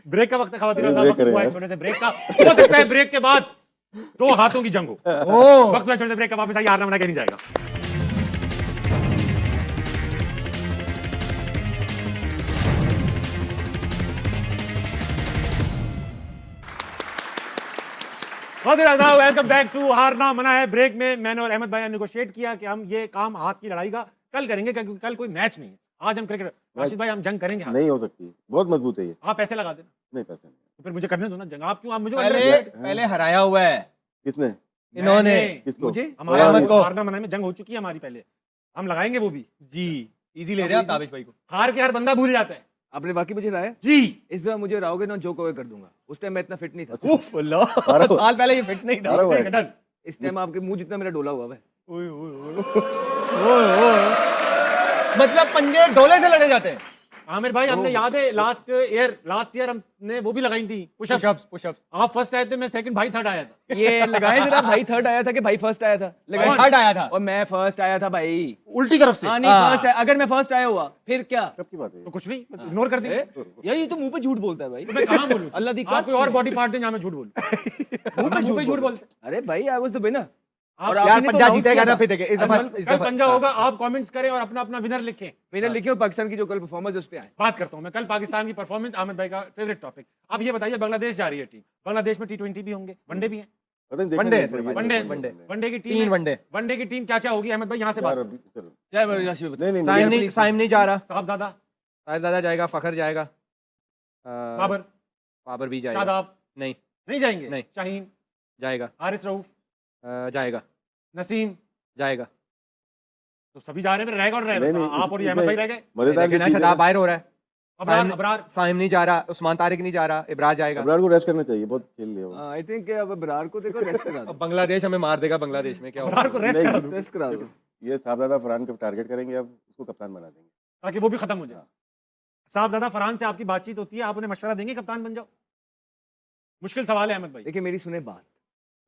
ब्रेक का वक्त है, खवातीन ब्रेक साहब, वक्त करें हुआ है यार। छोटे से ब्रेक का। हो सकता है ब्रेक के बाद 2 हाथों की जंग हो। ओ वक्त हुआ है छोटे से ब्रेक का, वापस आइए, हारना मना के नहीं जाएगा। वेलकम बैक टू हारना मना है। ब्रेक में मैंने और अहमद भाई ने नेगोशिएट किया कि हम ये काम हाथ की लड़ाई का कल करेंगे, क्योंकि कल कोई मैच नहीं है। आज हम क्रिकेट, राशिद भाई हम जंग करेंगे। नहीं हो सकती, बहुत मजबूत है ये। आप पैसे लगा देना, नहीं पैसे नहीं। तो फिर मुझे करने दो ना जंग। आप क्यों, आप मुझे पहले हराया हुआ है किसने? इन्होंने। किसको? मुझे हमारे अहमद को। हारना मना में जंग हो चुकी है हमारी, पहले हम लगाएंगे वो भी। जी इजी ले रहे हैं आप ताबिश भाई को। हार के हर बंदा भूल जाता है आपने वाकई मुझे हराया। जी। इस दफा मुझे हराओगे ना, जो कहोगे कर दूंगा। उस टाइम मैं इतना फिट नहीं था। उफ अल्लाह, साल पहले ये फिट नहीं था। हारा हुआ ठीक है, है। डन। इस टाइम आपके मुंह जितना मेरा डोला हुआ है। मतलब पंजे डोले से लड़े जाते हैं। आमिर भाई, हमने याद है लास्ट ईयर हमने वो भी लगाई थी पुशअप। पुशअप्स आप फर्स्ट आए थे, मैं सेकंड, भाई थर्ड आया था। ये लगाए जरा, भाई थर्ड आया था कि भाई फर्स्ट आया था? लगाए थर्ड आया था। और मैं फर्स्ट आया था भाई। उल्टी तरफ से। हाँ नहीं, फर्स्ट है। अगर मैं फर्स्ट आया हुआ फिर क्या? कब की बात है? तो कुछ नहीं, इग्नोर कर दी। यार ये तो मुंह पे झूठ बोलता है भाई। मैं कहाँ बोलूं? अल्लाह दी आप कोई और बॉडी पार्ट दें जहाँ मैं झूठ बोलूं। मुंह पे झूठ बोलते। अरे भाई आई वाज द विनर। और आप यार आपने तो पंजाब announce जीतेगा किया ना था। फिर देखे इस दफा कल पंजा होगा, आप कमेंट्स करें और अपना अपना विनर लिखें। विनर लिखिए और पाकिस्तान की जो कल परफॉर्मेंस उस पे आए। बात करता हूं मैं कल पाकिस्तान की परफॉर्मेंस, आमिर भाई का फेवरेट टॉपिक। अब ये बताइए, बांग्लादेश जा रही है टीम, बांग्लादेश में टी20 भी होंगे, वनडे भी है, पता नहीं, देखा वनडे नहीं है सिर्फ, ये वनडे वनडे। वनडे की टीम 3 है। वनडे। वनडे की टीम क्या क्या होगी अहमद भाई, यहाँ से यार बात। अभी चलो। क्या राशि में नहीं नहीं साइम नहीं जा रहा, साहबजादा, साहिबजादा जाएगा, फखर जाएगा, बाबर, बाबर भी जाएगा, शादाब नहीं नहीं जाएंगे, नहीं। शाहीन, जाएगा, हारिस रऊफ, जाएगा, नसीम, जाएगा। तो सभी जा रहे हैं, फिर रह कौन रहे नहीं, हैं? नहीं, आप और ये इसमें अहमद भाई रह गए। मजेदार लेकिन की चीज़ है शदाब बाहर हो रहा है, अबरार, साइम अबरार, साइम नहीं जा रहा, उस्मान तारिक नहीं जा रहा, इब्रार जाएगा। अबरार को रेस्ट करना चाहिए, बहुत खेल लिया वो। आई थिंक अब बरार को देखो रेस्ट करा दो। अब बांग्लादेश हमें मार देगा, बांग्लादेश में क्या अबरार को होगा? रेस्ट करा नहीं, दो, रेस्ट करा दो। ये साहबजादा फरहान को टारगेट करेंगे, अब उसको कप्तान बना देंगे। ताकि वो भी खत्म हो जाए। साहबजादा फरहान से आपकी बातचीत होती है, आप उन्हें मशवरा देंगे कप्तान बन जाओ? मुश्किल सवाल है अहमद भाई। देखिए मेरी सुने बात,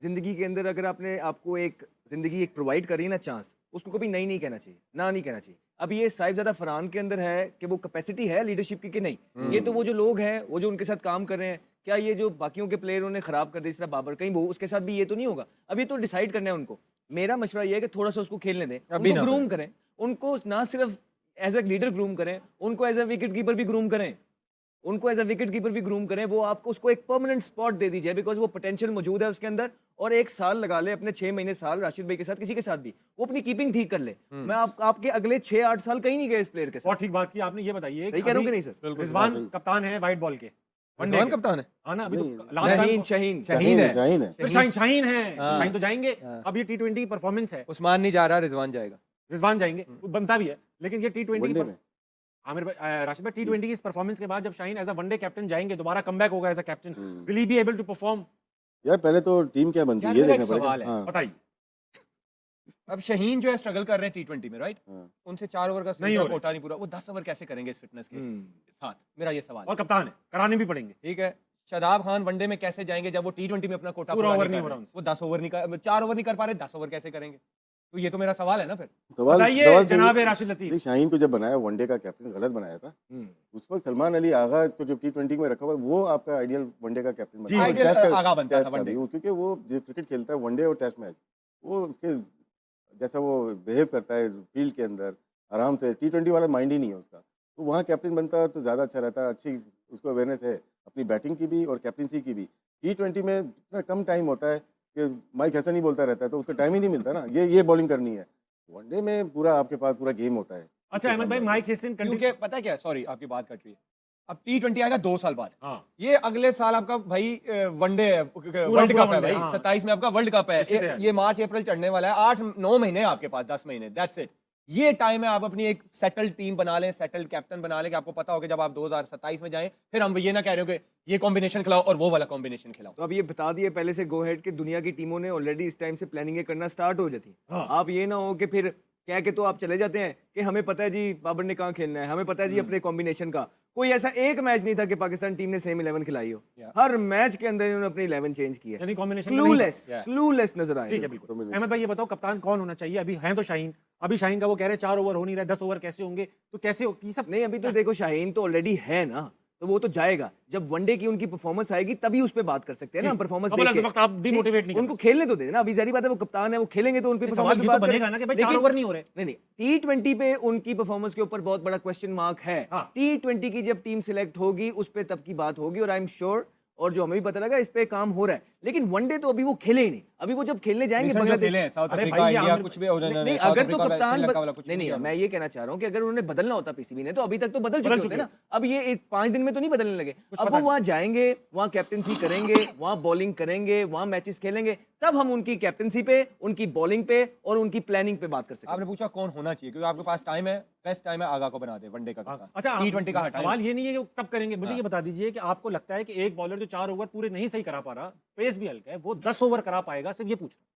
जिंदगी के अंदर अगर आपने आपको एक जिंदगी एक प्रोवाइड करी है ना चांस, उसको कभी नहीं नहीं कहना चाहिए, ना नहीं कहना चाहिए। अब ये साहिबजादा फरहान के अंदर है कि वो कैपेसिटी है लीडरशिप की कि नहीं। ये तो वो जो लोग हैं, वो जो उनके साथ काम कर रहे हैं, क्या ये जो बाकियों के प्लेयर उन्हें खराब कर दे, इस तरह बाबर, कहीं वो उसके साथ भी ये तो नहीं होगा। अब ये तो डिसाइड करना है उनको। मेरा मशवरा ये है कि थोड़ा सा उसको खेलने दें, अभी उनको ना ग्रूम करें, उनको ना सिर्फ एज ए लीडर ग्रूम करें, उनको एज ए विकेट कीपर भी ग्रूम करें, उनको एज ए विकेट कीपर भी ग्रूम करें। वो आपको उसको एक परमानेंट स्पॉट दे दीजिए, बिकॉज वो पोटेंशियल मौजूद है उसके अंदर। और एक साल लगा ले, अपने 6 महीने साल राशिद भाई के साथ, किसी के साथ भी, वो अपनी कीपिंग ठीक कर ले। मैं आपके अगले 6-8 साल कहीं नहीं गए इस प्लेयर के साथ। और ठीक बात की आपने। ये बताइए सही कह रहा हूं कि नहीं सर? रिजवान कप्तान है व्हाइट बॉल के, वनडे रिजवान के। कप्तान है, हाँ ना, अभी तो नहीं, लास्ट शाहीन टाइम शाहीन शाहीन है, शाहीन है। फिर शाहीन है, हाँ। शाहीन तो जाएंगे। अब ये टी20 परफॉर्मेंस है, उस्मान नहीं जा रहा, रिजवान जाएगा। रिजवान जाएंगे, वो बनता भी है। लेकिन ये टी20 वनडे में आमिर भाई, राशिद भाई, टी20 की इस परफॉर्मेंस के बाद जब Shaheen as a one day captain जाएंगे, दोबारा कमबैक होगा as a captain, will he be able to perform? यार पहले तो टीम क्या बनती है यार ये मेरा देखना एक पड़ेगा। सवाल है। हाँ, बताइए। अब शहीन जो है स्ट्रगल कर रहे हैं टी20 में, राइट? हाँ। उनसे 4 ओवर का नहीं हो रहे। कोटा नहीं पूरा, वो 10 ओवर कैसे करेंगे इस फिटनेस के साथ? मेरा ये सवाल और है। कप्तान है, कराने भी पड़ेंगे। ठीक है, शादाब खान वनडे में कैसे जाएंगे जब वो टी20 में अपना कोटा पूरा पूरा ओवर नहीं नहीं कर हो रहे? रहा उनसे। वो 10 ओवर नहीं कर, 4 ओवर नहीं कर पा रहे, 10 ओवर कैसे करेंगे? तो ये तो मेरा सवाल है ना फिर। बताइए सवाल तो जनाब ये- राशिद लतीफ। नहीं, शाहीन को जब बनाया वनडे का कैप्टन गलत बनाया था। उस वक्त सलमान अली आगा को जब टी20 में रखा हुआ, वो आपका आइडियल वनडे का कैप्टन जी, बना। आइडियल आगा बनता था वनडे। क्योंकि वो जो क्रिकेट खेलता है वनडे और टेस्ट मैच, वो उसके जैसा वो बिहेव करता है फील्ड के अंदर आराम से, टी20 वाला माइंड ही नहीं है उसका। तो वहाँ कैप्टन बनता तो ज़्यादा अच्छा रहता। अच्छी उसको अवेयरनेस है अपनी बैटिंग की भी और कैप्टनसी की भी। टी20 में इतना कम टाइम होता है कि माइक ऐसा नहीं बोलता रहता है, तो उसको टाइम ही नहीं मिलता ना, ये बॉलिंग करनी है। वनडे में पूरा आपके पास पूरा गेम होता है। अच्छा अहमद भाई, माइक हेसन क्योंकि पता है क्या, सॉरी आपकी बात कट रही है। अब टी20 आएगा 2 साल बाद, हाँ, ये अगले साल आपका भाई वनडे पूरा वर्ल्ड कप है वनडे, भाई, हाँ। 27 में आपका वर्ल्ड कप है। इसकी तैयारी। ये मार्च अप्रैल चढ़ने वाला है, 8-9 महीने हैं आपके पास, 10 महीने, दैट्स इट। ये टाइम है, आप अपनी एक सेटल्ड टीम बना लें, सेटल्ड कैप्टन बना लें, कि आपको पता हो कि जब आप 2027 में जाएं, फिर हम ये ना कह रहे हो कि ये कॉम्बिनेशन खिलाओ और वो वाला कॉम्बिनेशन खिलाओ। तो अब ये बता दिए पहले से गो हेड कि दुनिया की टीमों ने ऑलरेडी इस टाइम से प्लानिंग करना स्टार्ट हो जाती। हाँ। आप ये ना हो कि फिर कह के तो आप चले जाते हैं कि हमें पता है जी बाबर ने कहाँ खेलना है, हमें पता है जी अपने कॉम्बिनेशन का। कोई ऐसा एक मैच नहीं था कि पाकिस्तान टीम ने सेम 11 खिलाई हो। हर मैच के अंदर इन्होंने अपनी 11 चेंज की है। यानी कॉम्बिनेशन क्लूलेस नजर आए। ठीक है, बिल्कुल। अहमद भाई ये बताओ कप्तान कौन होना चाहिए? अभी हैं तो शाहीन, अभी शाहीन का वो कह रहे हैं 4 ओवर हो नहीं रहा, 10 ओवर कैसे होंगे? तो कैसे हो ये सब? नहीं, अभी तो देखो शाहीन तो ऑलरेडी है ना, तो वो तो जाएगा। जब वनडे की उनकी परफॉर्मेंस आएगी तभी उस पे बात कर सकते हैं ना, परफॉर्मेंस अब इस वक्त आप डिमोटिवेट नहीं उनको खेलने तो दे देना। अभी जारी बात है वो कप्तान है, वो खेलेंगे तो उनकी सवाल ये तो बनेगा ना कि भाई 4 ओवर नहीं हो रहे। नहीं नहीं, टी20 पे उनकी परफॉर्मेंस के ऊपर बहुत बड़ा क्वेश्चन मार्क है। हाँ। टी20 की जब टीम सिलेक्ट होगी उस पे तब की बात होगी, और आई एम श्योर, और जो हमें भी पता लगा इस पे काम हो रहा है। लेकिन वनडे तो अभी वो खेले ही नहीं। अभी वो जब खेलने जाएंगे Recent जो बांग्लादेश, खेले हैं, साउथ अरे अफ्रीका, भाई, इंडिया, आमिर- कुछ भी हो नहीं, नहीं, अगर तो कप्तान नहीं, नहीं, मैं ये कहना चाह रहा हूँ कि अगर उन्होंने बदलना होता पीसीबी ने, तो अभी तक तो बदल चुके होते ना। अब ये 5 दिन में तो नहीं बदलने लगे। अब वो वहां जाएंगे, वहां कैप्टनसी करेंगे, वहां बॉलिंग करेंगे, वहां मैचेस खेलेंगे, तब हम उनकी कैप्टनसी पे, उनकी बॉलिंग पे और उनकी प्लानिंग पे बात कर सकते हैं। आपने पूछा कौन होना चाहिए, क्योंकि आपके पास टाइम है, बेस्ट टाइम है आगा को बना दे वनडे का कप्तान। अच्छा, टी20 का सवाल ये नहीं है कि कब करेंगे, मुझे ये बता दीजिए कि आपको लगता है कि एक बॉलर जो 4 ओवर पूरे नहीं सही करा पा रहा, पेस भी हल्का है, वो 10 ओवर करा पाएगा? सिर्फ ये पूछ रहा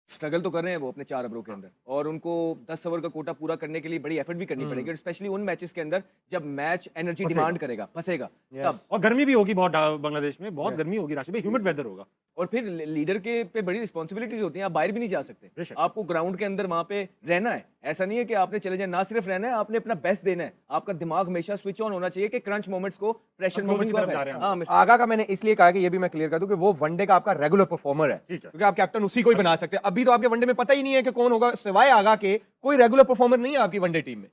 स्ट्रगल तो कर रहे हैं वो अपने 4 ओवरों के अंदर, और उनको 10 ओवर का कोटा पूरा करने के लिए बड़ी एफर्ट भी करनी पड़ेगी, स्पेशली उन मैचेस के अंदर जब मैच एनर्जी डिमांड करेगा, फंसेगा तब। और गर्मी भी होगी बहुत बांग्लादेश में, बहुत गर्मी होगी राशि भाई, ह्यूमिड वेदर होगा। और फिर लीडर के पे बड़ी रिस्पॉन्सिबिलिटीज होती हैं, आप बाहर भी नहीं जा सकते, बेशक। आपको ग्राउंड के अंदर वहां पे रहना है। ऐसा नहीं है कि आपने चले जाए, ना सिर्फ रहना है, आपने अपना बेस्ट देना है। आपका दिमाग हमेशा स्विच ऑन होना चाहिए कि क्रंच मोमेंट्स को, प्रेशर अब closing मोमेंट्स की तरफ जा रहे हैं हम। को, हाँ, आगा का मैंने इसलिए कहा कि ये भी मैं क्लियर कर दूं कि वो वनडे का आपका रेगुलर परफॉर्मर है, ठीक है। क्योंकि आप कैप्टन उसी को ही बना सकते हैं। अभी तो आपके वनडे में पता ही नहीं है कि कौन होगा, सिवाय आगा के कोई रेगुलर परफॉर्मर नहीं है आपकी वनडे टीम में।